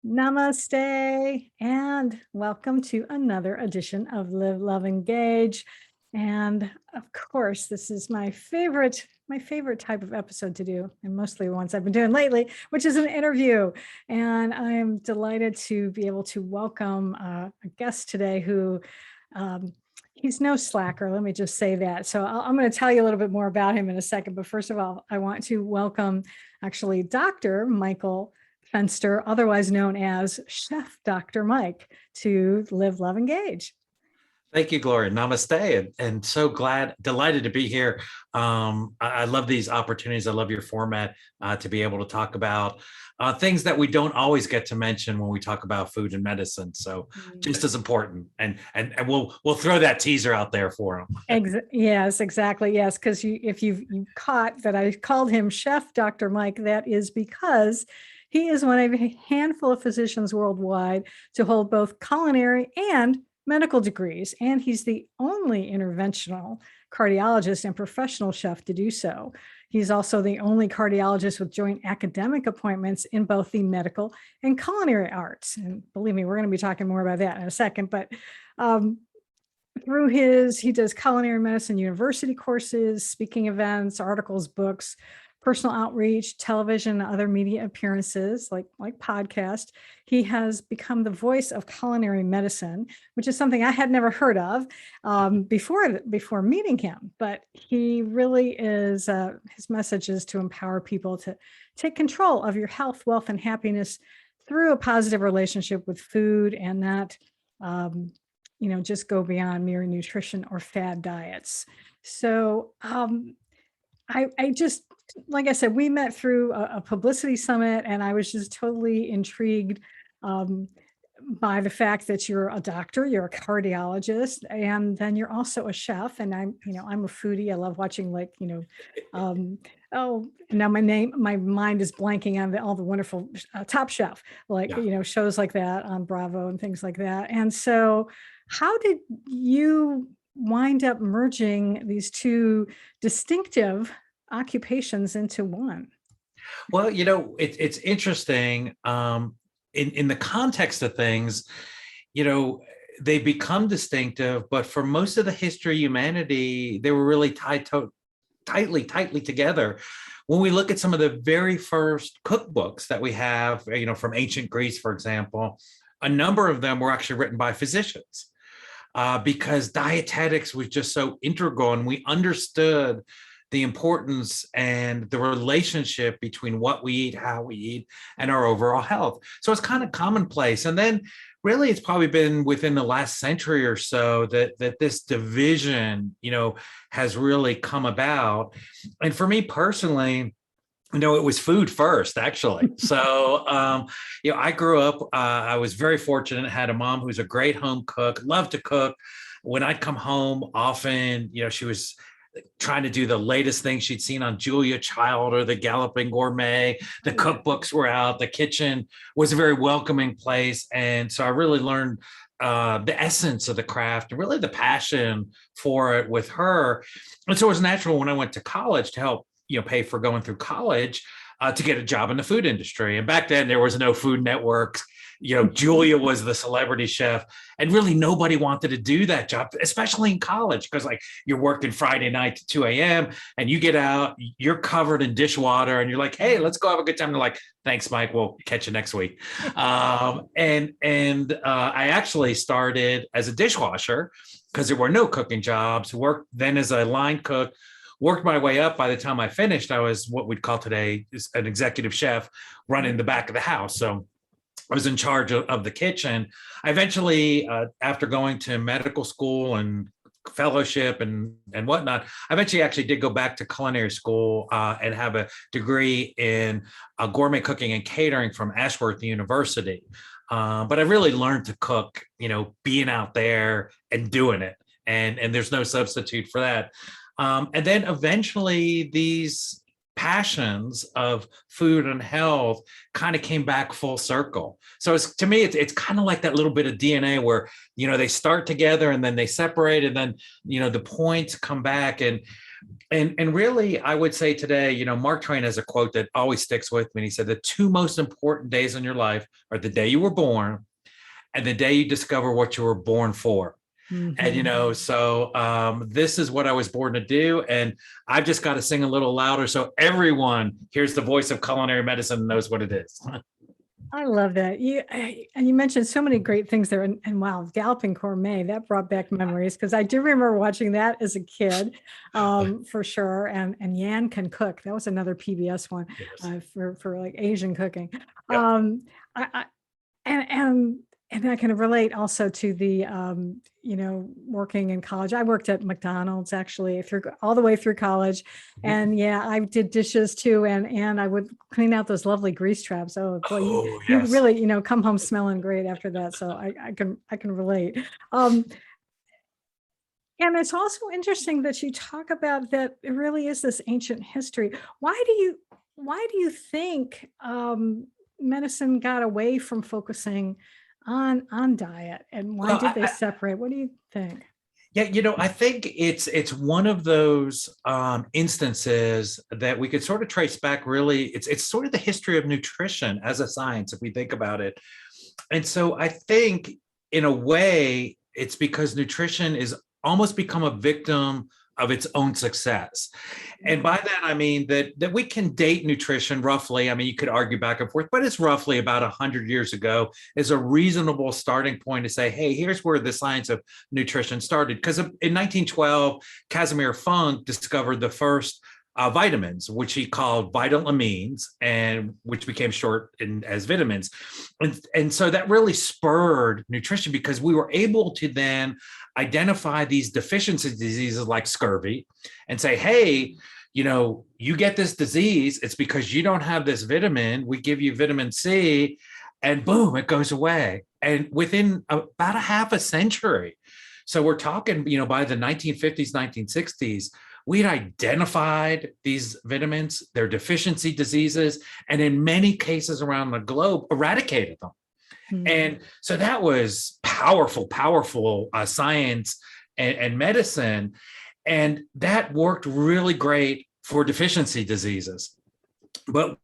Namaste, and welcome to another edition of Live, Love, Engage. And of course, this is my favorite type of episode to do, and mostly the ones I've been doing lately, which is an interview. And I'm delighted to be able to welcome a guest today who he's no slacker. Let me just say that. So I'm going to tell you a little bit more about him in a second. But first of all, I want to welcome actually Dr. Michael Fenster, otherwise known as Chef Dr. Mike, to Live, Love, Engage. Thank you, Gloria. Namaste. And so delighted to be here. I love these opportunities. I love your format to be able to talk about things that we don't always get to mention when we talk about food and medicine. So just as important. And we'll throw that teaser out there for them. Yes, exactly. Yes, because if you caught that I called him Chef Dr. Mike, that is because he is one of a handful of physicians worldwide to hold both culinary and medical degrees, and he's the only interventional cardiologist and professional chef to do so. He's also the only cardiologist with joint academic appointments in both the medical and culinary arts. And believe me, we're going to be talking more about that in a second, but he does culinary medicine university courses, speaking events, articles, books, personal outreach, television, and other media appearances like podcast. He has become the voice of culinary medicine, which is something I had never heard of before meeting him. But he really is, his message is to empower people to take control of your health, wealth, and happiness through a positive relationship with food, and not, just go beyond mere nutrition or fad diets. So I just, like I said, we met through a publicity summit, and I was just totally intrigued by the fact that you're a doctor, you're a cardiologist, and then you're also a chef. And I'm a foodie. I love watching now my mind is blanking on all the wonderful Top Chef, shows like that on Bravo and things like that. And so how did you wind up merging these two distinctive occupations into one? Well, it's interesting. In the context of things, they become distinctive, but for most of the history of humanity, they were really tightly together. When we look at some of the very first cookbooks that we have, from ancient Greece, for example, a number of them were actually written by physicians. Because dietetics was just so integral, and we understood the importance and the relationship between what we eat, how we eat, and our overall health. So it's kind of commonplace. And then really it's probably been within the last century or so that this division, has really come about. And for me personally, it was food first, actually. So, I grew up, I was very fortunate, had a mom who's a great home cook, loved to cook. When I'd come home, often, she was trying to do the latest thing she'd seen on Julia Child or the Galloping Gourmet. The cookbooks were out. The kitchen was a very welcoming place. And so I really learned the essence of the craft and really the passion for it with her. And so it was natural when I went to college to help pay for going through college to get a job in the food industry. And back then there was no Food Network. Julia was the celebrity chef, and really nobody wanted to do that job, especially in college, because you're working Friday night to 2 a.m. and you get out, you're covered in dishwater, and you're like, hey, let's go have a good time. They're like, thanks, Mike. We'll catch you next week. I actually started as a dishwasher because there were no cooking jobs. Worked then as a line cook. Worked my way up. By the time I finished, I was what we'd call today an executive chef running the back of the house. So I was in charge of the kitchen. I eventually, after going to medical school and fellowship and whatnot, I eventually actually did go back to culinary school and have a degree in gourmet cooking and catering from Ashworth University. But I really learned to cook, being out there and doing it. And there's no substitute for that. And then eventually these passions of food and health kind of came back full circle. So to me, it's kind of like that little bit of DNA where, they start together and then they separate, and then, the points come back. And And really, I would say today, Mark Twain has a quote that always sticks with me. He said, the two most important days in your life are the day you were born and the day you discover what you were born for. And, so this is what I was born to do. And I've just got to sing a little louder so everyone hears the voice of culinary medicine and knows what it is. I love that. And you mentioned so many great things there. And wow, Galloping Gourmet, that brought back memories, because I do remember watching that as a kid, for sure. And Yan Can Cook. That was another PBS one. Yes. For like Asian cooking. Yep. And I can relate also to the, working in college. I worked at McDonald's actually all the way through college. And yeah, I did dishes too. And I would clean out those lovely grease traps. Oh boy, you really, come home smelling great after that. So I can relate. And it's also interesting that you talk about that it really is this ancient history. Why do you think medicine got away from focusing on diet, and why did they separate? What do you think? Yeah, I think it's one of those instances that we could sort of trace back. Really, it's sort of the history of nutrition as a science, if we think about it. And so I think in a way it's because nutrition is almost become a victim of its own success. And by that, I mean that we can date nutrition roughly. I mean, you could argue back and forth, but it's roughly about 100 years ago is a reasonable starting point to say, hey, here's where the science of nutrition started. Because in 1912, Casimir Funk discovered the first vitamins, which he called vital amines, and which became short as vitamins. And so that really spurred nutrition, because we were able to then identify these deficiency diseases like scurvy and say, hey, you get this disease, it's because you don't have this vitamin. We give you vitamin C, and boom, it goes away. And within about a half a century, so we're talking, by the 1950s, 1960s, we'd identified these vitamins, their deficiency diseases, and in many cases around the globe, eradicated them. Mm-hmm. And so that was powerful science and medicine. And that worked really great for deficiency diseases. But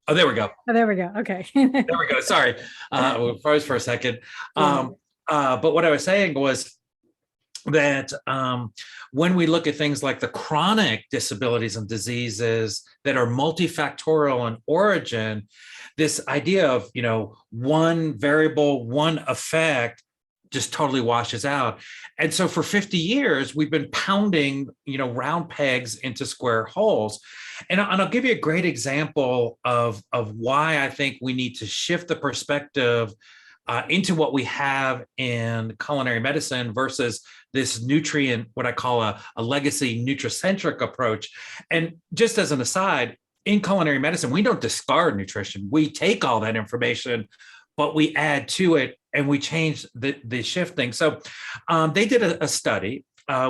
oh, there we go. Oh, there we go. Okay. There we go. Sorry. We froze for a second. But what I was saying was that when we look at things like the chronic disabilities and diseases that are multifactorial in origin, this idea of, one variable, one effect just totally washes out. And so for 50 years, we've been pounding, round pegs into square holes. And I'll give you a great example of why I think we need to shift the perspective into what we have in culinary medicine versus this nutrient, what I call a legacy nutricentric approach. And just as an aside, in culinary medicine, we don't discard nutrition. We take all that information, but we add to it and we change the shifting. So they did a study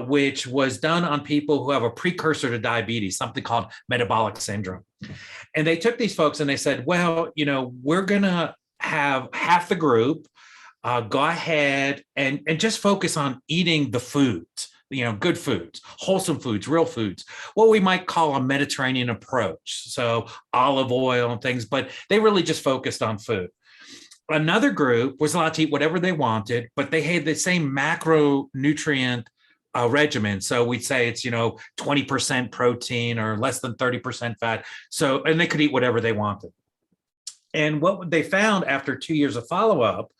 which was done on people who have a precursor to diabetes, something called metabolic syndrome. And they took these folks and they said, well, we're going to have half the group go ahead and just focus on eating the foods, good foods, wholesome foods, real foods, what we might call a Mediterranean approach. So olive oil and things, but they really just focused on food. Another group was allowed to eat whatever they wanted, but they had the same macronutrient regimen. So we'd say it's, 20% protein or less than 30% fat. So, and they could eat whatever they wanted. And what they found after 2 years of follow-up,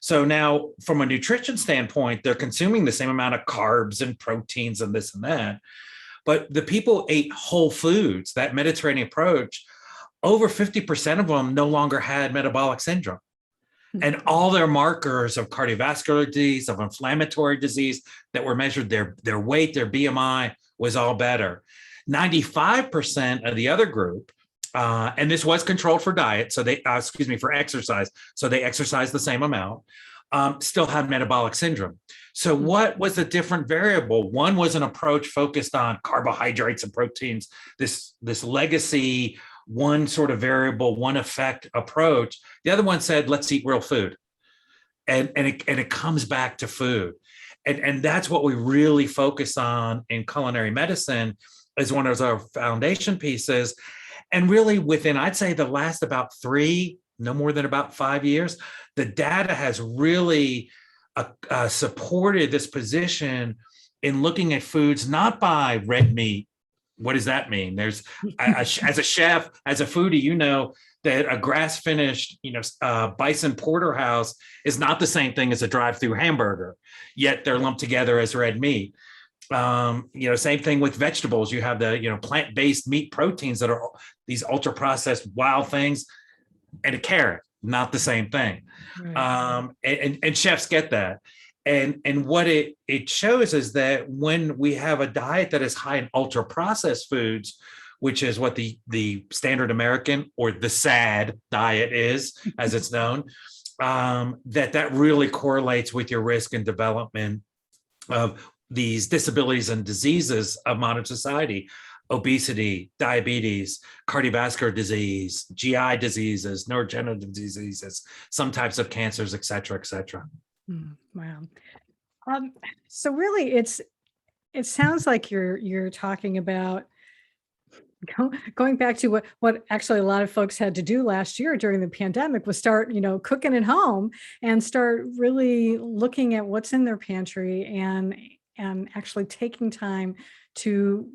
so now from a nutrition standpoint, they're consuming the same amount of carbs and proteins and this and that. But the people ate whole foods, that Mediterranean approach, over 50% of them no longer had metabolic syndrome. And all their markers of cardiovascular disease, of inflammatory disease that were measured, their weight, their BMI was all better. 95% of the other group, and this was controlled for diet, so for exercise, so they exercised the same amount. still had metabolic syndrome. So what was the different variable? One was an approach focused on carbohydrates and proteins, this legacy, one sort of variable, one effect approach. The other one said, let's eat real food. And it comes back to food. And that's what we really focus on in culinary medicine as one of our foundation pieces. And really within, I'd say the last about 3, no more than about 5 years, the data has really supported this position in looking at foods, not by red meat. What does that mean? There's, as a chef, as a foodie, you know that a grass-finished, bison porterhouse is not the same thing as a drive-through hamburger, yet they're lumped together as red meat. Same thing with vegetables. You have the, plant-based meat proteins that are these ultra-processed wild things, and a carrot, not the same thing. Right. And chefs get that. And what it shows is that when we have a diet that is high in ultra-processed foods, which is what the standard American or the SAD diet is, as it's known, that really correlates with your risk and development of these disabilities and diseases of modern society: obesity, diabetes, cardiovascular disease, GI diseases, neurodegenerative diseases, some types of cancers, et cetera, et cetera. Wow. So really, it sounds like you're talking about going back to what actually a lot of folks had to do last year during the pandemic was start, cooking at home and start really looking at what's in their pantry and actually taking time to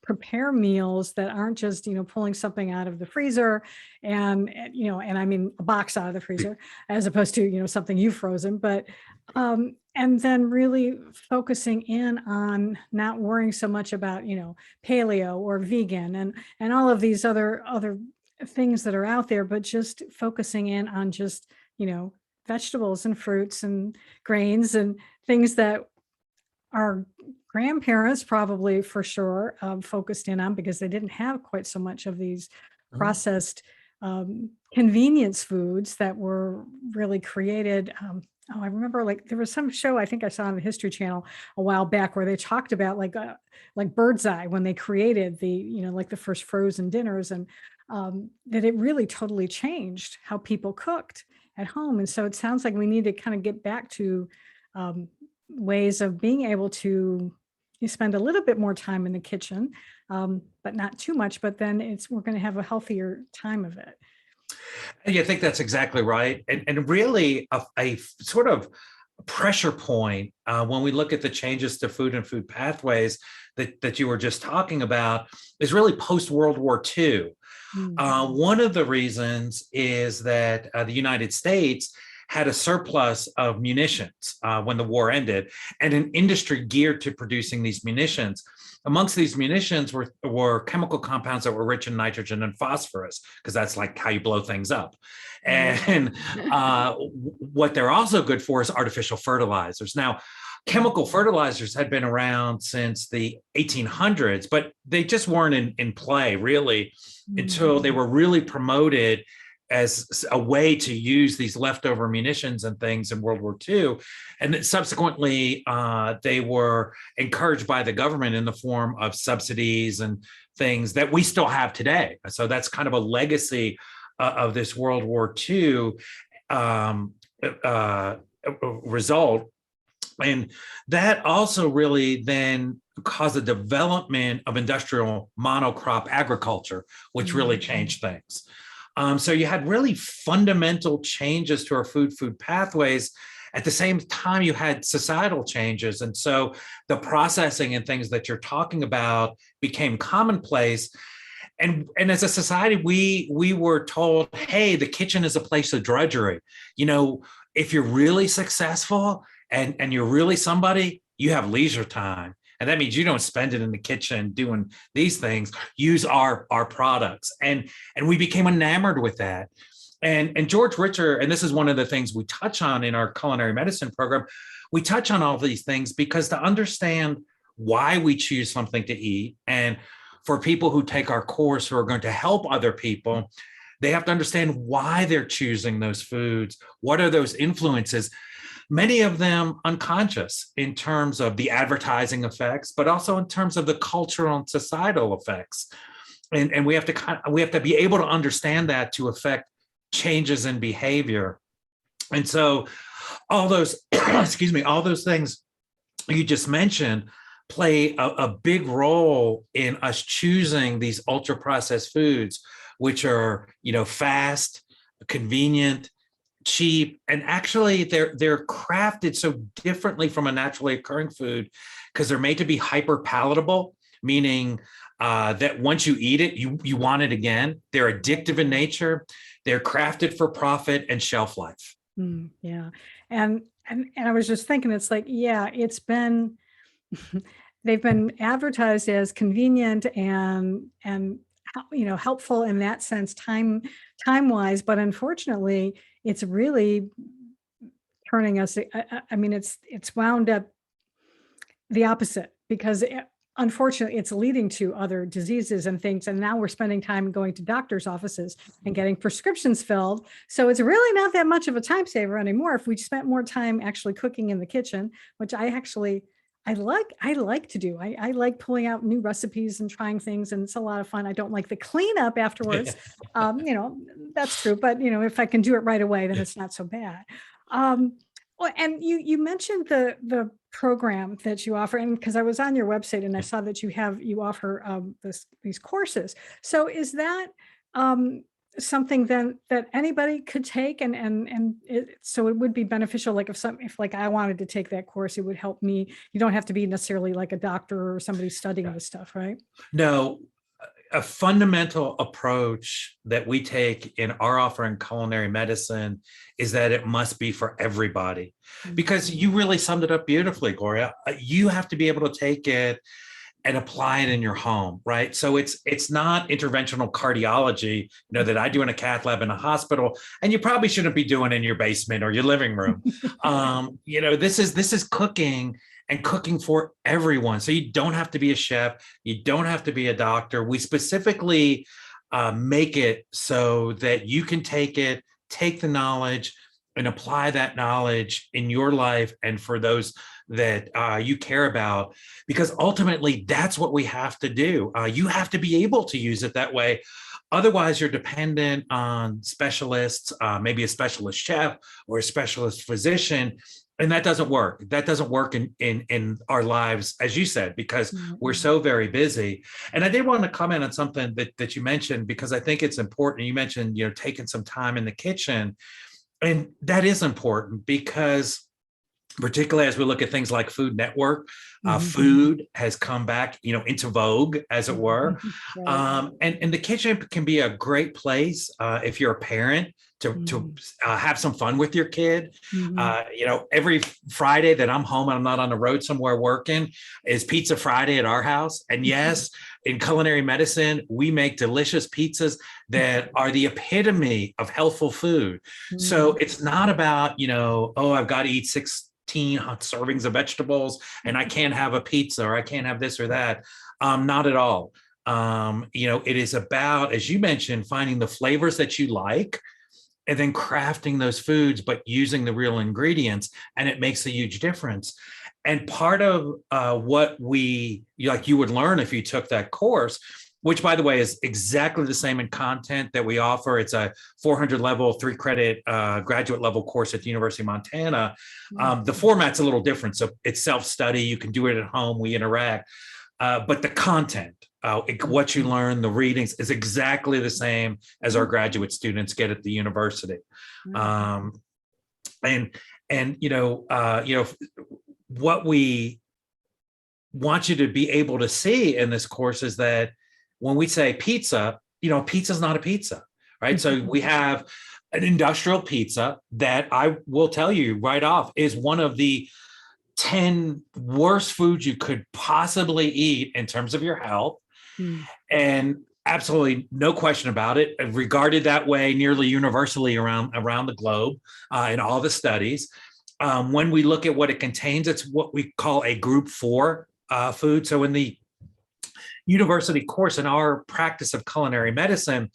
prepare meals that aren't just, pulling something out of the freezer and I mean a box out of the freezer as opposed to, something you've frozen, but and then really focusing in on not worrying so much about, paleo or vegan and all of these other things that are out there, but just focusing in on just, vegetables and fruits and grains and things that our grandparents probably for sure focused in on because they didn't have quite so much of these processed convenience foods that were really created. I remember there was some show I think I saw on the History Channel a while back where they talked about like Bird's Eye when they created the, the first frozen dinners and that it really totally changed how people cooked at home. And so it sounds like we need to kind of get back to ways of being able to spend a little bit more time in the kitchen, but not too much, but then we're going to have a healthier time of it. And I think that's exactly right. And really a sort of pressure point when we look at the changes to food and food pathways that you were just talking about is really post-World War II. One of the reasons is that the United States had a surplus of munitions when the war ended and an industry geared to producing these munitions. Amongst these munitions were chemical compounds that were rich in nitrogen and phosphorus, because that's like how you blow things up. And what they're also good for is artificial fertilizers. Now, chemical fertilizers had been around since the 1800s, but they just weren't in play really until they were really promoted as a way to use these leftover munitions and things in World War II. And subsequently, they were encouraged by the government in the form of subsidies and things that we still have today. So that's kind of a legacy of this World War II result. And that also really then caused the development of industrial monocrop agriculture, which really changed things. So you had really fundamental changes to our food pathways. At the same time, you had societal changes. And so the processing and things that you're talking about became commonplace. And as a society, we were told, hey, the kitchen is a place of drudgery. If you're really successful and you're really somebody, you have leisure time. And that means you don't spend it in the kitchen doing these things. Use our products. And we became enamored with that. And George Richter, and this is one of the things we touch on in our culinary medicine program, we touch on all these things because to understand why we choose something to eat, and for people who take our course who are going to help other people, they have to understand why they're choosing those foods. What are those influences? many of them unconscious in terms of the advertising effects, but also in terms of the cultural and societal effects. And we have to be able to understand that to affect changes in behavior. And so all those, excuse me, all those things you just mentioned play a big role in us choosing these ultra processed foods, which are, fast, convenient, cheap, and actually they're crafted so differently from a naturally occurring food because they're made to be hyper palatable, meaning that once you eat it, you want it again. They're addictive in nature. They're crafted for profit and shelf life. Yeah. And I was just thinking, it's like, yeah, it's been, they've been advertised as convenient and helpful in that sense, time wise, but unfortunately it's really turning us, I mean, it's wound up the opposite, because unfortunately it's leading to other diseases and things. And now we're spending time going to doctors' offices and getting prescriptions filled. So it's really not that much of a time saver anymore if we spent more time actually cooking in the kitchen, which I like to do. I like pulling out new recipes and trying things, and it's a lot of fun. I don't like the cleanup afterwards. That's true. But if I can do it right away, then it's not so bad. Well, and you mentioned the program that you offer, and because I was on your website and I saw that you offer these courses. So is that something then that anybody could take, so it would be beneficial, like if like I wanted to take that course, it would help me. You don't have to be necessarily like a doctor or somebody studying this stuff, right? No, a fundamental approach that we take in our offering culinary medicine is that it must be for everybody, because you really summed it up beautifully, Gloria. You have to be able to take it and apply it in your home, right? So it's not interventional cardiology, that I do in a cath lab in a hospital, and you probably shouldn't be doing in your basement or your living room. This is cooking, and cooking for everyone. So you don't have to be a chef, you don't have to be a doctor. We specifically make it so that you can take the knowledge and apply that knowledge in your life and for those that you care about, because ultimately that's what we have to do. You have to be able to use it that way. Otherwise, you're dependent on specialists, maybe a specialist chef or a specialist physician, and that doesn't work. That doesn't work in our lives, as you said, because we're so very busy. And I did want to comment on something that you mentioned, because I think it's important. You mentioned, taking some time in the kitchen, and that is important because, particularly as we look at things like Food Network, food has come back, into vogue, as it were. Right. And the kitchen can be a great place if you're a parent to have some fun with your kid. Every Friday that I'm home and I'm not on the road somewhere working is Pizza Friday at our house. And yes, in culinary medicine, we make delicious pizzas that are the epitome of healthful food. So it's not about, I've got to eat 16 hot servings of vegetables and I can't have a pizza or I can't have this or that. Not at all. It is about, as you mentioned, finding the flavors that you like and then crafting those foods, but using the real ingredients, and it makes a huge difference. And part of what you would learn if you took that course, which, by the way, is exactly the same in content that we offer. It's a 400 level, 3-credit graduate level course at the University of Montana. The format's a little different. So it's self-study. You can do it at home. We interact. But the content, what you learn, the readings is exactly the same as our graduate students get at the university. What we want you to be able to see in this course is that when we say pizza, pizza's not a pizza, right? So we have an industrial pizza that I will tell you right off is one of the 10 worst foods you could possibly eat in terms of your health. And absolutely no question about it, regarded that way nearly universally around the globe in all the studies. When we look at what it contains, it's what we call a group 4 food. So in the university course, in our practice of culinary medicine,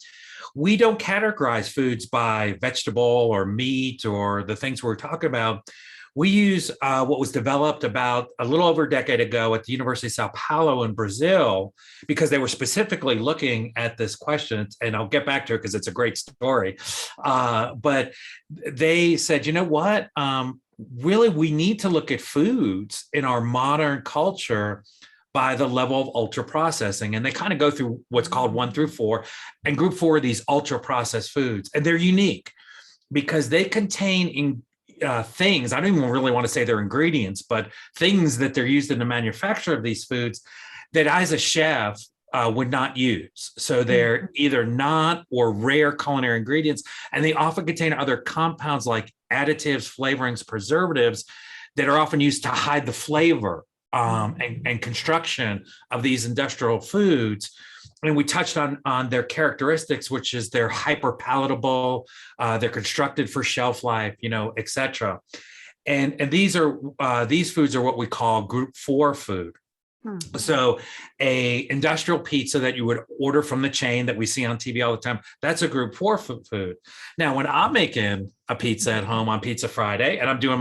we don't categorize foods by vegetable or meat or the things we're talking about. We use what was developed about a little over a decade ago at the University of Sao Paulo in Brazil, because they were specifically looking at this question. And I'll get back to it because it's a great story. But they said, you know what? Really, we need to look at foods in our modern culture by the level of ultra processing. And they kind of go through what's called 1 through 4. And group 4 are these ultra processed foods. And they're unique because they contain things, I don't even really want to say they're ingredients, but things that they're used in the manufacture of these foods that I, as a chef, would not use. So they're either not or rare culinary ingredients, and they often contain other compounds like additives, flavorings, preservatives that are often used to hide the flavor and construction of these industrial foods. And we touched on their characteristics, which is they're hyper palatable, they're constructed for shelf life, et cetera. And these foods are what we call group 4 food. So a industrial pizza that you would order from the chain that we see on TV all the time, that's a group 4 food. Now, when I'm making a pizza at home on Pizza Friday, and I'm doing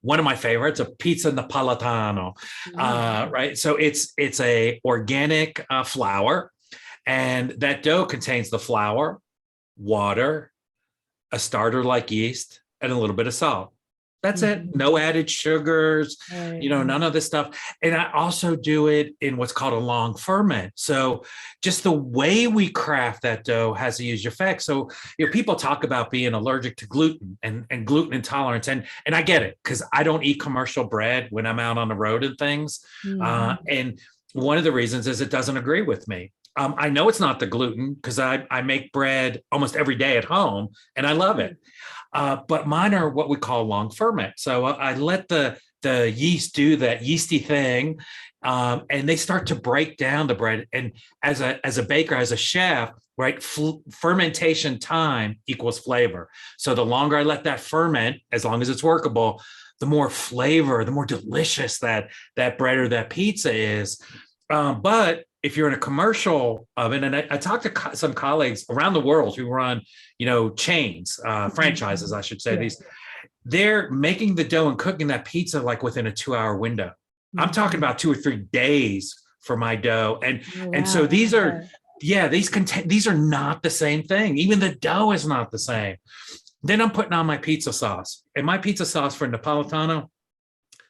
one of my favorites, a pizza napoletano, right? So it's a organic flour, and that dough contains the flour, water, a starter like yeast, and a little bit of salt. That's it. No added sugars, none of this stuff. And I also do it in what's called a long ferment. So just the way we craft that dough has a huge effect. So people talk about being allergic to gluten and gluten intolerance. And I get it, because I don't eat commercial bread when I'm out on the road and things. And one of the reasons is it doesn't agree with me. I know it's not the gluten because I make bread almost every day at home and I love it. But mine are what we call long ferment. So I let the yeast do that yeasty thing, and they start to break down the bread. And as a baker, as a chef, right, fermentation time equals flavor. So the longer I let that ferment, as long as it's workable, the more flavor, the more delicious that bread or that pizza is. But if you're in a commercial oven, and I talked to some colleagues around the world who run, chains, franchises, I should say, they're making the dough and cooking that pizza like within a 2-hour window. I'm talking about 2 or 3 days for my dough. And so these are, these are not the same thing. Even the dough is not the same. Then I'm putting on my pizza sauce, and my pizza sauce for Napolitano,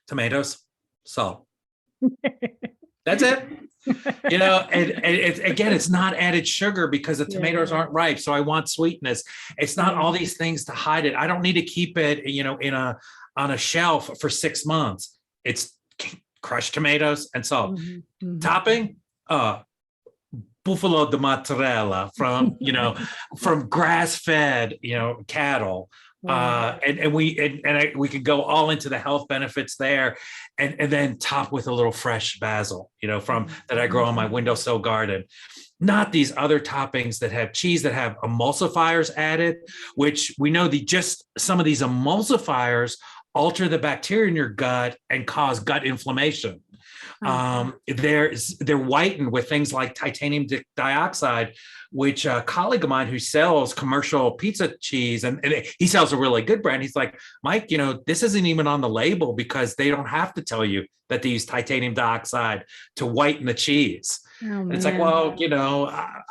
tomatoes, salt. That's it. And it's not added sugar because the tomatoes aren't ripe. So I want sweetness. It's not all these things to hide it. I don't need to keep it, on a shelf for 6 months. It's crushed tomatoes and salt. Topping, buffalo de mozzarella from, from grass-fed, cattle. And we could go all into the health benefits there, and then top with a little fresh basil, from that I grow on my windowsill garden. Not these other toppings that have cheese that have emulsifiers added, which we know just some of these emulsifiers alter the bacteria in your gut and cause gut inflammation. They're whitened with things like titanium dioxide, which a colleague of mine who sells commercial pizza cheese, and he sells a really good brand. He's like, Mike, this isn't even on the label because they don't have to tell you that they use titanium dioxide to whiten the cheese. It's like, well,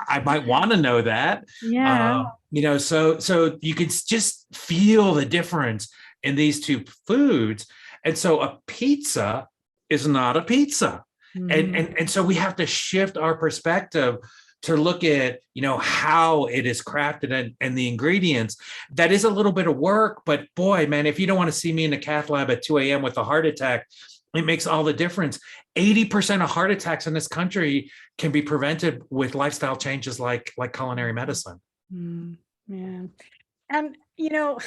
I might want to know that. So you can just feel the difference in these two foods. And so a pizza is not a pizza. And so we have to shift our perspective to look at, how it is crafted and the ingredients. That is a little bit of work, but boy, man, if you don't want to see me in the cath lab at 2 a.m. with a heart attack, it makes all the difference. 80% of heart attacks in this country can be prevented with lifestyle changes like culinary medicine. Yeah. And, and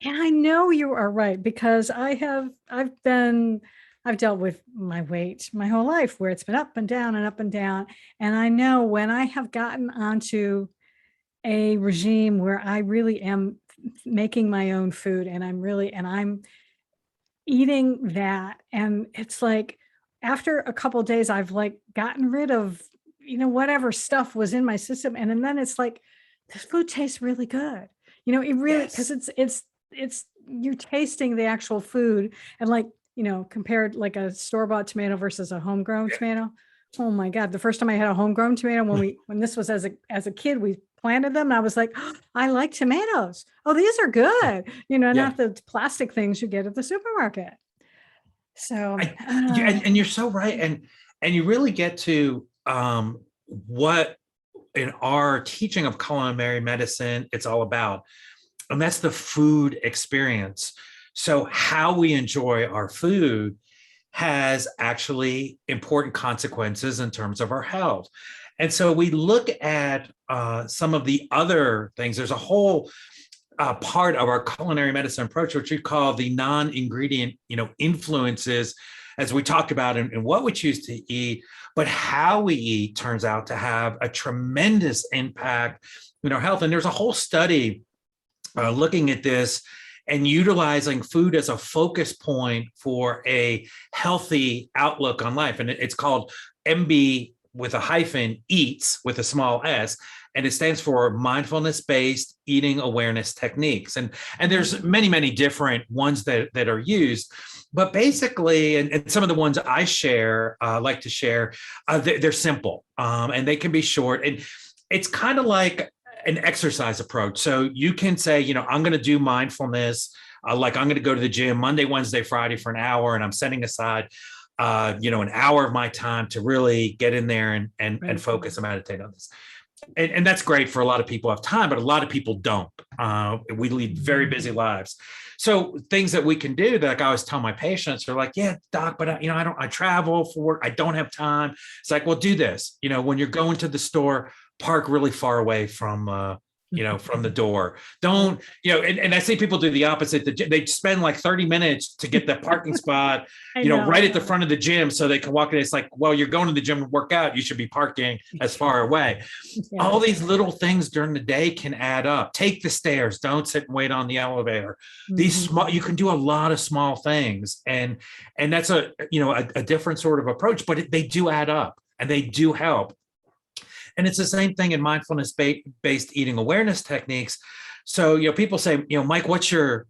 I know you are right, because I've dealt with my weight my whole life, where it's been up and down and up and down. And I know when I have gotten onto a regime where I really am making my own food, and I'm eating that, and it's like after a couple of days, I've like gotten rid of, whatever stuff was in my system. And then it's like, this food tastes really good. It really, because it's it's you're tasting the actual food, and like, compared like a store-bought tomato versus a homegrown tomato. Oh my God. The first time I had a homegrown tomato, when this was as a kid, we planted them. And I was like, "Oh, I like tomatoes. Oh, these are good. Yeah. Not the plastic things you get at the supermarket." So, And you're so right. And you really get to what in our teaching of culinary medicine, it's all about. And that's the food experience. So how we enjoy our food has actually important consequences in terms of our health. And so we look at some of the other things. There's a whole part of our culinary medicine approach, which we call the non-ingredient, influences, as we talked about in what we choose to eat, but how we eat turns out to have a tremendous impact in our health. And there's a whole study looking at this and utilizing food as a focus point for a healthy outlook on life. And it's called MB with a hyphen eats with a small s, and it stands for mindfulness-based eating awareness techniques. And there's many different ones that are used, but basically, and some of the ones I like to share, they're simple, and they can be short, and it's kind of like an exercise approach. So you can say, I'm going to do mindfulness, like I'm going to go to the gym Monday, Wednesday, Friday for an hour, and I'm setting aside an hour of my time to really get in there and focus and meditate on this. And that's great for a lot of people who have time, but a lot of people don't. We lead very busy lives. So things that we can do that, like I always tell my patients, are like, yeah, doc, but I travel for work. I don't have time. It's like, well, do this, when you're going to the store, park really far away from from the door. Don't, and I see people do the opposite. They spend like 30 minutes to get that parking spot, right at the front of the gym so they can walk in. It's like, well, you're going to the gym to work out. You should be parking as far away. Yeah. All these little things during the day can add up. Take the stairs. Don't sit and wait on the elevator. These small, you can do a lot of small things. And that's a different sort of approach, but they do add up and they do help. And it's the same thing in mindfulness-based eating awareness techniques. So, people say, Mike, what's your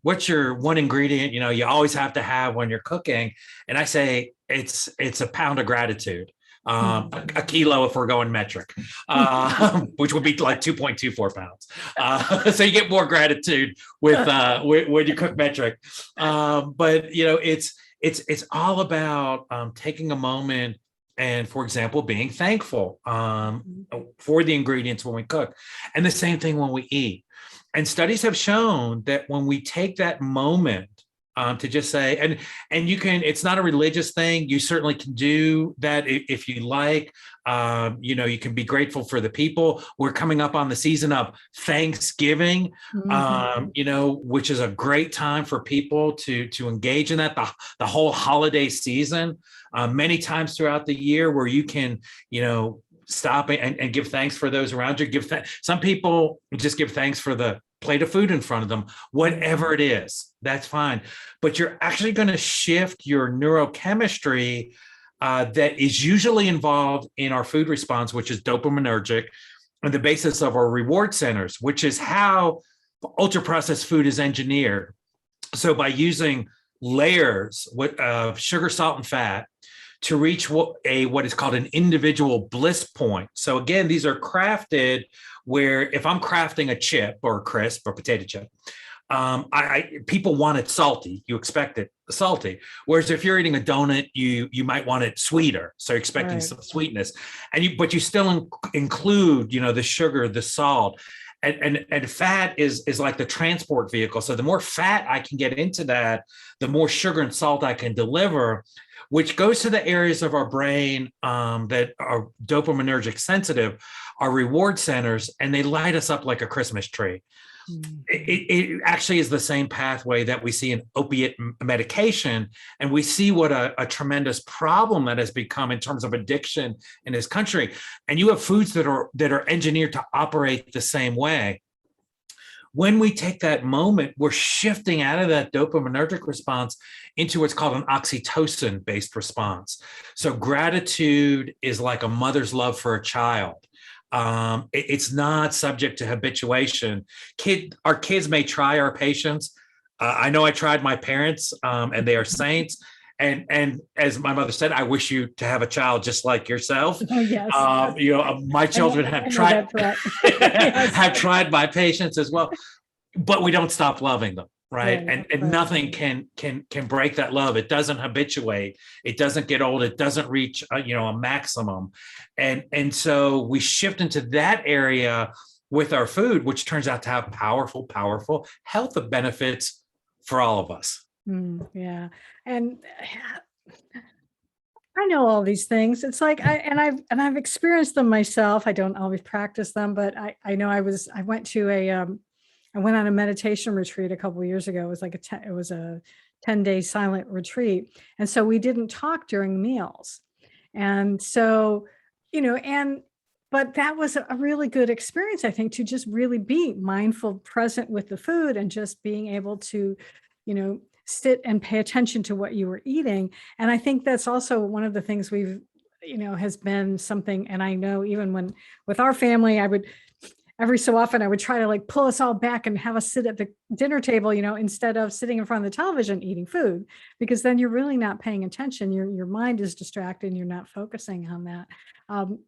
one ingredient, you always have to have when you're cooking? And I say, it's a pound of gratitude, a kilo if we're going metric, which would be like 2.24 pounds. So you get more gratitude with when you cook metric. But, it's all about taking a moment and, for example, being thankful for the ingredients when we cook. And the same thing when we eat. And studies have shown that when we take that moment to just say, and you can, it's not a religious thing. You certainly can do that if you like. You can be grateful for the people. We're coming up on the season of Thanksgiving, which is a great time for people to engage in that, the whole holiday season. Many times throughout the year where you can, stop and give thanks for those around you. Some people just give thanks for the plate of food in front of them, whatever it is, that's fine. But you're actually going to shift your neurochemistry that is usually involved in our food response, which is dopaminergic, and the basis of our reward centers, which is how ultra processed food is engineered. So by using layers of sugar, salt, and fat to reach what is called an individual bliss point. So again, these are crafted where if I'm crafting a chip or a crisp or potato chip, people want it salty. You expect it salty. Whereas if you're eating a donut, you might want it sweeter. So you're expecting some sweetness, but you still include, the sugar, the salt. And fat is like the transport vehicle. So the more fat I can get into that, the more sugar and salt I can deliver, which goes to the areas of our brain that are dopaminergic sensitive, our reward centers, and they light us up like a Christmas tree. It actually is the same pathway that we see in opiate medication. And we see what a tremendous problem that has become in terms of addiction in this country. And you have foods that are engineered to operate the same way. When we take that moment, we're shifting out of that dopaminergic response into what's called an oxytocin-based response. So gratitude is like a mother's love for a child. It's not subject to habituation. Our kids may try our patience, I know I tried my parents, and they are saints. And as my mother said, I wish you to have a child just like yourself. Oh, yes. My children have I know tried that threat. Yes. have tried my patients as well, but we don't stop loving them, right? Right, And right. nothing can break that love. It doesn't habituate. It doesn't get old. It doesn't reach a maximum. And so we shift into that area with our food, which turns out to have powerful health benefits for all of us. Yeah. And I know all these things. It's like I've experienced them myself. I don't always practice them, but I know I went to I went on a meditation retreat a couple of years ago. It was like it was a 10-day silent retreat. And so we didn't talk during meals. And so, and but that was a really good experience, I think, to just really be mindful, present with the food and just being able to, sit and pay attention to what you were eating. And I think that's also one of the things we've, has been something. And I know even when with our family, I would every so often I would try to like pull us all back and have us sit at the dinner table, instead of sitting in front of the television eating food, because then you're really not paying attention. Your mind is distracted and you're not focusing on that.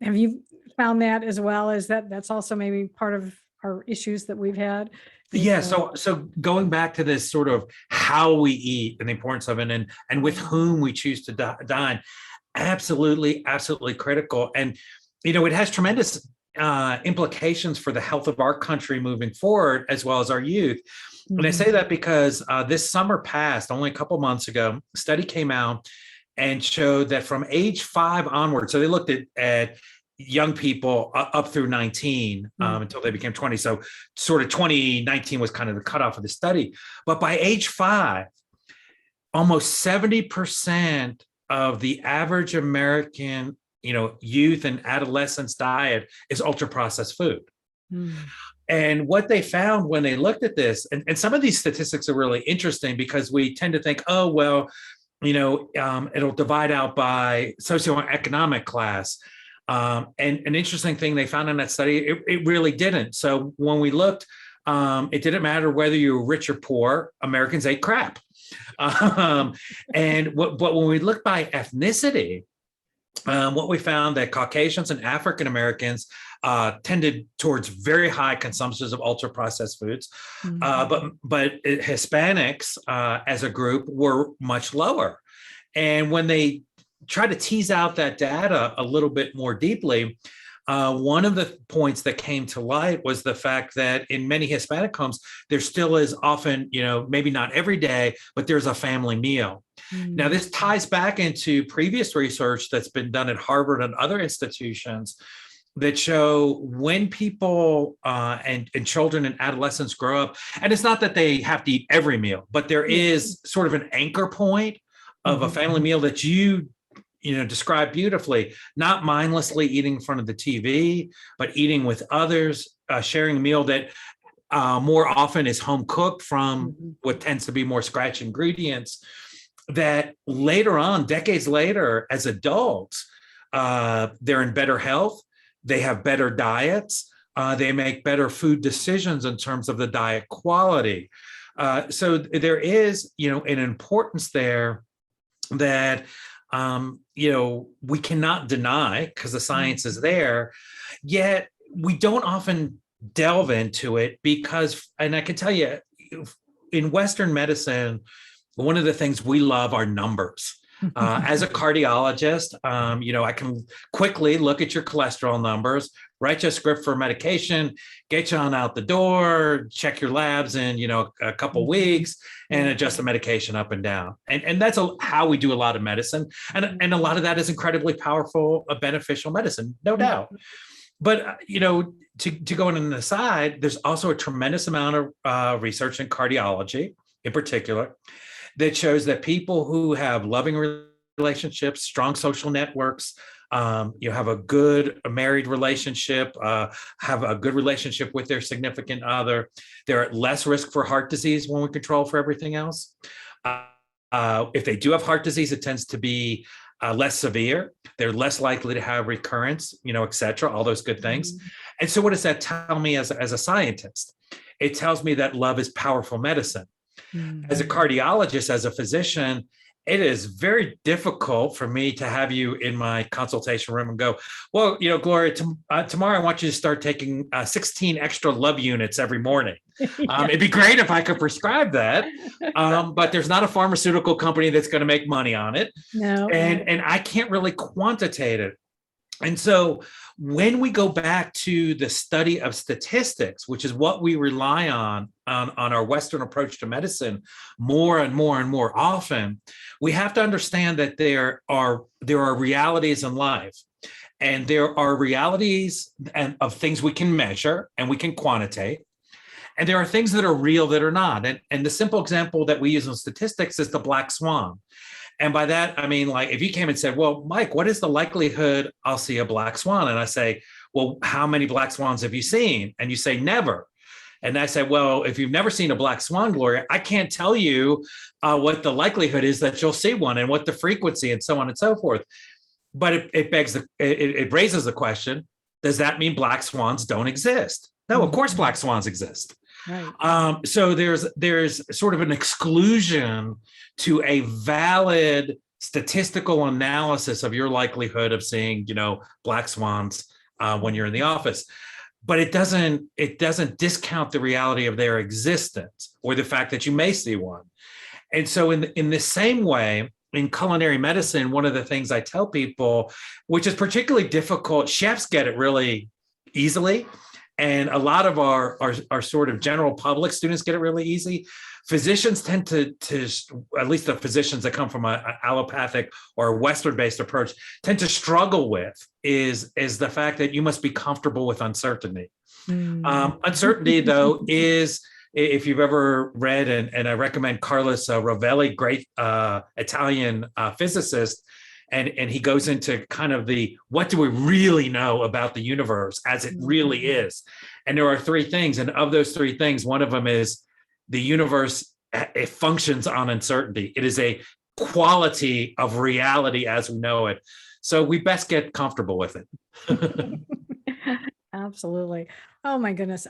Have you found that as well? Is that's also maybe part of our issues that we've had? Yeah. So going back to this sort of how we eat and the importance of it, and with whom we choose to dine, absolutely critical. And it has tremendous implications for the health of our country moving forward, as well as our youth. And I say that because this summer past, only a couple months ago, a study came out and showed that from age 5 onward, so they looked at young people up through 19 until they became 20. So sort of 2019 was kind of the cutoff of the study. But by age 5, almost 70% of the average American youth and adolescents diet is ultra processed food. And what they found when they looked at this, and some of these statistics are really interesting because we tend to think, oh, well, it'll divide out by socioeconomic class. And an interesting thing they found in that study, it really didn't. So when we looked, it didn't matter whether you were rich or poor, Americans ate crap. But when we looked by ethnicity, what we found that Caucasians and African Americans tended towards very high consumptions of ultra processed foods, but Hispanics as a group were much lower. And when they try to tease out that data a little bit more deeply, one of the points that came to light was the fact that in many Hispanic homes, there still is often, maybe not every day, but there's a family meal. Now, this ties back into previous research that's been done at Harvard and other institutions that show when people and children and adolescents grow up, and it's not that they have to eat every meal, but there is sort of an anchor point of a family meal that you describe beautifully, not mindlessly eating in front of the TV, but eating with others, sharing a meal that more often is home cooked from what tends to be more scratch ingredients, that later on, decades later, as adults, they're in better health, they have better diets, they make better food decisions in terms of the diet quality. So there is, an importance there that we cannot deny because the science is there, yet we don't often delve into it because, and I can tell you, in Western medicine, one of the things we love are numbers. As a cardiologist, I can quickly look at your cholesterol numbers, write you a script for medication, get you on out the door, check your labs in, a couple weeks, and adjust the medication up and down. And that's how we do a lot of medicine. And a lot of that is incredibly powerful, beneficial medicine, no doubt. But, to go on an aside, there's also a tremendous amount of research in cardiology in particular that shows that people who have loving relationships, strong social networks, have a good married relationship, have a good relationship with their significant other, they're at less risk for heart disease when we control for everything else. If they do have heart disease, it tends to be less severe. They're less likely to have recurrence, et cetera, all those good things. And so what does that tell me as a scientist? It tells me that love is powerful medicine. As a Mhm. cardiologist, as a physician, it is very difficult for me to have you in my consultation room and go, well, Gloria, tomorrow I want you to start taking 16 extra love units every morning. Yeah. It'd be great if I could prescribe that, but there's not a pharmaceutical company that's going to make money on it, No. and I can't really quantitate it. And so when we go back to the study of statistics, which is what we rely on our Western approach to medicine more and more and more often, we have to understand that there are realities in life. And there are realities of things we can measure and we can quantitate. And there are things that are real that are not. And the simple example that we use in statistics is the black swan. And by that, I mean, like, if you came and said, well, Mike, what is the likelihood I'll see a black swan? And I say, well, how many black swans have you seen? And you say, never. And I say, well, if you've never seen a black swan, Gloria, I can't tell you what the likelihood is that you'll see one and what the frequency and so on and so forth. But it raises the question, does that mean black swans don't exist? No, of course, black swans exist. Right. So there's sort of an exclusion to a valid statistical analysis of your likelihood of seeing, black swans when you're in the office. But it doesn't discount the reality of their existence or the fact that you may see one. And so in the same way, in culinary medicine, one of the things I tell people, which is particularly difficult, chefs get it really easily. And a lot of our sort of general public students get it really easy. Physicians tend to at least the physicians that come from an allopathic or a Western-based approach, tend to struggle with is the fact that you must be comfortable with uncertainty. Uncertainty, though, is, if you've ever read, and I recommend Carlos Rovelli, great Italian physicist, and he goes into kind of what do we really know about the universe as it really is? And there are three things. And of those three things, one of them is the universe, it functions on uncertainty. It is a quality of reality as we know it. So we best get comfortable with it. Absolutely. Oh my goodness.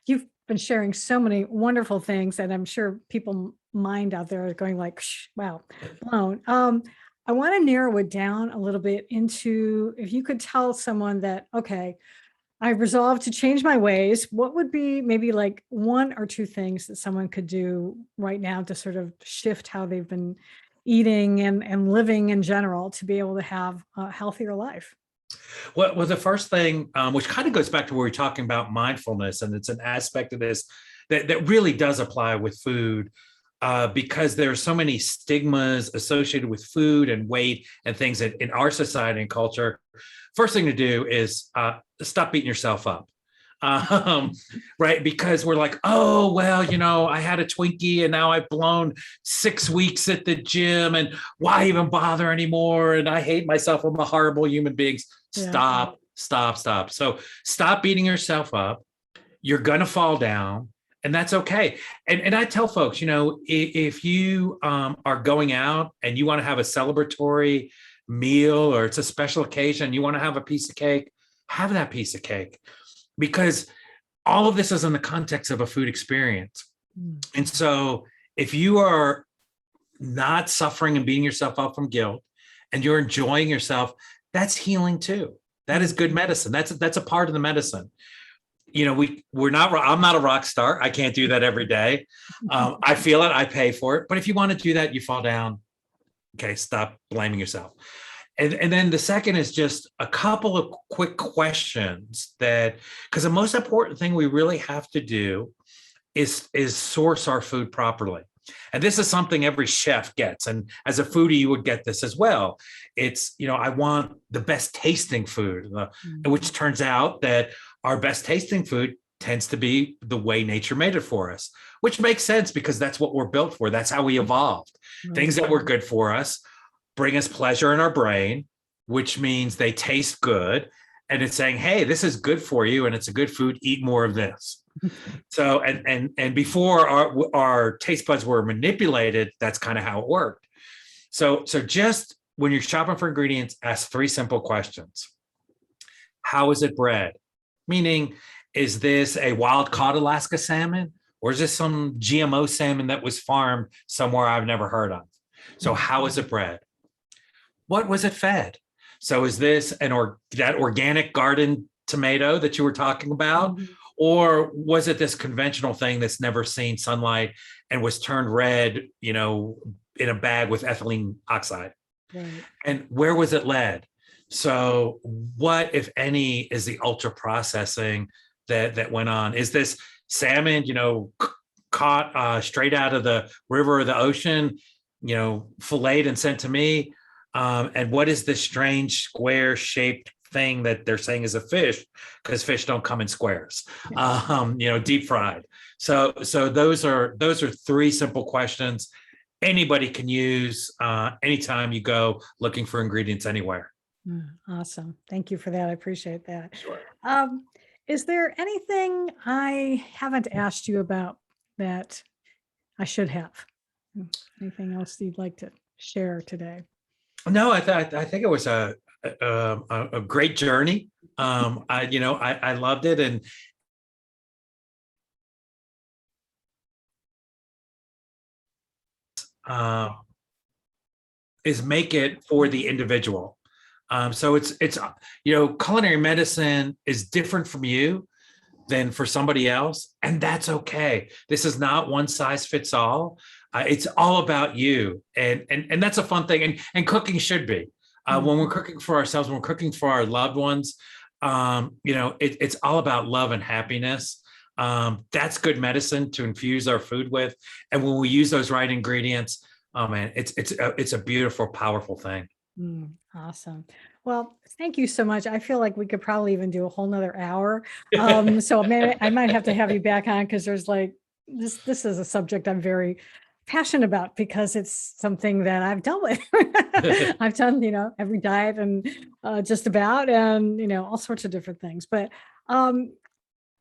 You've been sharing so many wonderful things, and I'm sure people mind out there are going like, wow, blown. I want to narrow it down a little bit into, if you could tell someone that, okay, I resolved to change my ways, what would be maybe like one or two things that someone could do right now to sort of shift how they've been eating and living in general to be able to have a healthier life? Well, the first thing, which kind of goes back to where we're talking about mindfulness, and it's an aspect of this that really does apply with food, because there are so many stigmas associated with food and weight and things in our society and culture. First thing to do is stop beating yourself up. Right? Because we're like, oh, well, I had a Twinkie and now I've blown 6 weeks at the gym, and why even bother anymore? And I hate myself. I'm a horrible human being. Yeah. Stop. So stop beating yourself up. You're going to fall down, and that's okay. And I tell folks, if you are going out and you want to have a celebratory meal, or it's a special occasion, you want to have a piece of cake, have that piece of cake. Because all of this is in the context of a food experience. And so if you are not suffering and beating yourself up from guilt, and you're enjoying yourself, that's healing too. That is good medicine. That's a part of the medicine. I'm not a rock star. I can't do that every day. I feel it. I pay for it. But if you want to do that, you fall down. Okay, stop blaming yourself. And then the second is just a couple of quick questions because the most important thing we really have to do is source our food properly. And this is something every chef gets. And as a foodie, you would get this as well. It's, I want the best tasting food, which turns out that our best tasting food tends to be the way nature made it for us, which makes sense because that's what we're built for. That's how we evolved. Things that were good for us bring us pleasure in our brain, which means they taste good. And it's saying, hey, this is good for you, and it's a good food. Eat more of this. So, and before our taste buds were manipulated, that's kind of how it worked. So just when you're shopping for ingredients, ask 3 simple questions. How is it bred? Meaning, is this a wild caught Alaska salmon, or is this some GMO salmon that was farmed somewhere I've never heard of? So how is it bred? What was it fed? So is this that organic garden tomato that you were talking about? Mhm. Or was it this conventional thing that's never seen sunlight and was turned red, in a bag with ethylene oxide? Right. And where was it led? So what, if any, is the ultra processing that went on? Is this salmon, caught straight out of the river or the ocean, filleted and sent to me? And what is this strange square shaped thing that they're saying is a fish, because fish don't come in squares, deep fried. So those are three simple questions anybody can use anytime you go looking for ingredients anywhere. Awesome. Thank you for that. I appreciate that. Sure. Is there anything I haven't asked you about that I should have? Anything else you'd like to share today? No, I think it was a great journey. I loved it, and is make it for the individual. So it's culinary medicine is different from you than for somebody else, and that's okay. This is not one size fits all. It's all about you, and that's a fun thing. And cooking should be. When we're cooking for ourselves, when we're cooking for our loved ones, it's all about love and happiness. That's good medicine to infuse our food with, and when we use those right ingredients, oh man, it's a beautiful, powerful thing. Awesome. Well, thank you so much. I feel like we could probably even do a whole nother hour. So maybe I might have to have you back on, because there's like this is a subject I'm very passionate about, because it's something that I've dealt with. I've done, every diet and just about, and, all sorts of different things. But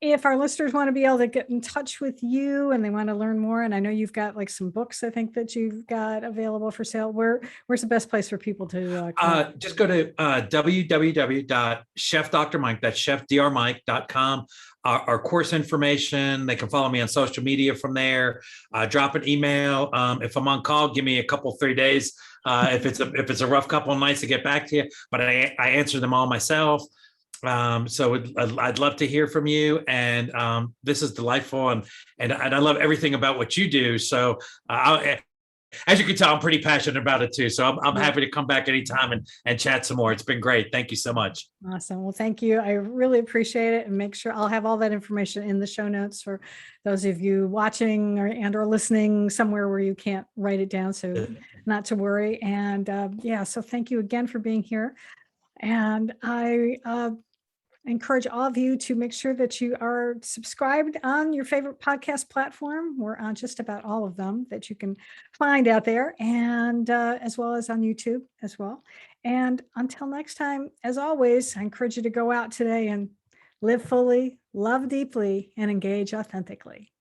if our listeners want to be able to get in touch with you and they want to learn more, and I know you've got like some books, I think, that you've got available for sale, where's the best place for people to just go to www.chefdrmike, that's chefdrmike.com. Our course information, they can follow me on social media from there. Drop an email. If I'm on call, give me a couple, 3 days. If it's a rough couple of nights to get back to you, but I answer them all myself. So I'd love to hear from you, and this is delightful, and I love everything about what you do. So as you can tell, I'm pretty passionate about it too. So I'm happy to come back anytime and chat some more. It's been great. Thank you so much. Awesome. Well, thank you. I really appreciate it, and make sure I'll have all that information in the show notes for those of you watching or listening somewhere where you can't write it down. So not to worry. And so thank you again for being here. And I encourage all of you to make sure that you are subscribed on your favorite podcast platform. We're on just about all of them that you can find out there, and as well as on YouTube as well. And until next time, as always, I encourage you to go out today and live fully, love deeply, and engage authentically.